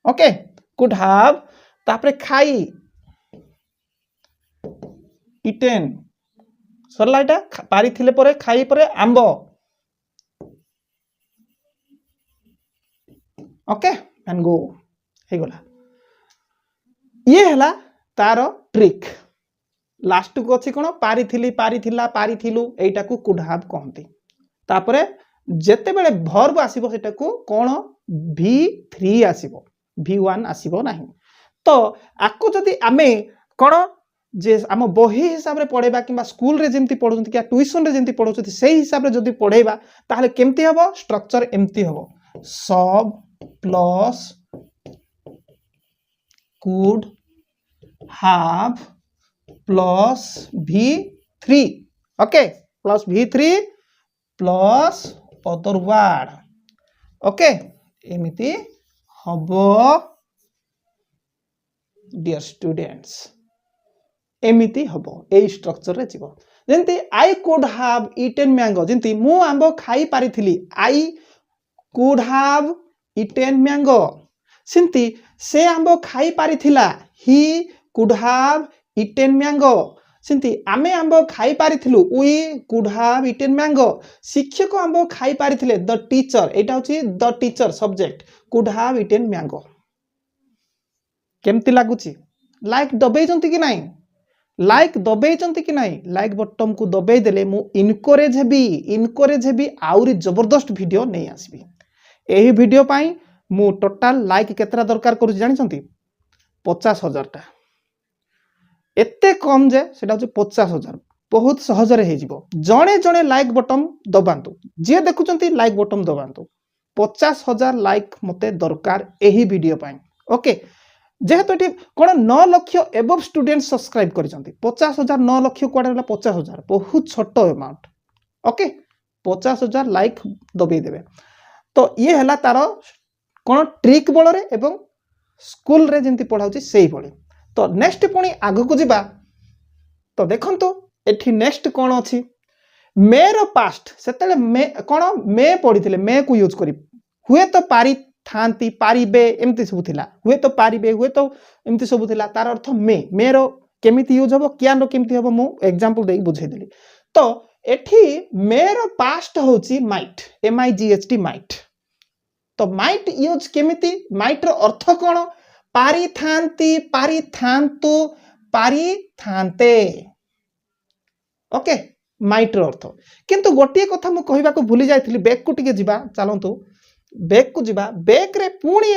okay could have तापरे खाई eaten सरला एटा पारी थिले परे खाई परे आंबो ओके मैंगो हे गला ये हला तारो ट्रिक लास्ट को अछि कोन पारी थिली पारी थिला पारी थिलु एटा को कुड हैव कहंती तापरे जेते बेले वर्ब आसीबो सेटा को कोन v3 आसीबो v1 आसीबो नाही तो आको जदी आमे कोन जे आम बही हिसाब रे पढेबा किबा स्कूल रे जेंती पढुछंती कि ट्यूशन रे जेंती पढुछंती सेही हिसाब रे जदी पढेबा ताहले केमती हबो स्ट्रक्चर एमती हबो सब plus could have plus v3 okay plus v3 plus other word okay एमिति हबो dear students एमिति हबो ए स्ट्रक्चर रे जीवो जेंती I could have eaten mango जेंती मु आंबो खाई पारिथिली I could have eaten mango सेंती से आंबो खाई पारिथिला he could have eaten mango सेंती आमे आंबो खाई पारिथिलु we could have eaten mango शिक्षक आंबो खाई पारिथिले the teacher एटा होची the teacher subject could have eaten mango केमती लागुची लाइक दबेई जंती कि नाही लाइक दबेई जंती कि नाही लाइक बटन को दबेई देले मु इनकरेज हेबी आउरी जबरदस्त वीडियो नै आसीबी एही वीडियो पाई मु टोटल लाइक केतरा दरकार करू जानि छंती 50,000 टा एते कम जे सेटा होची 50,000 बहुत सहज रे हे जिवो जणे जणे लाइक बटन दबांतु जे देखुचंती लाइक बटन दबांतु 50,000 लाइक मते दरकार एही वीडियो पाई ओके जेहेतु एटी कोन 9 लाख एबव स्टूडेंट सब्सक्राइब करिसंती 50,000 9 लाख कोडा होला 50,000 बहुत छोट अमाउंट ओके 50,000 लाइक दबे देबे तो ये हला तारो कोन ट्रिक बळ रे एवं स्कूल रे जेंती पढाउची सेही बळे तो नेक्स्ट पुणी आगु को जिबा तो देखंतु एठी नेक्स्ट कोन अछि मे रो पास्ट सेतले मे कोन मे पढिथिले मे को यूज करी हुए तो पारी थांती पारिबे एमती सब थिला हुए तो पारिबे हुए तो एमती सब थिला तार अर्थ मे रो केमिति यूज हबो क्यान रो केमिति हबो मु एग्जांपल देई बुझाई देली तो एठी मे रो पास्ट होची माइट MIGHT माइट तो माइट यूज केमिति माइट रो अर्थ कोन पारी थांती पारी थांतु पारी थांते ओके माइट रो अर्थ किंतु गोटिए कथा मु कहिबा को भूली जायथिली बैक को टिके जिबा चलंतु बैक को जिबा बैक रे पुणी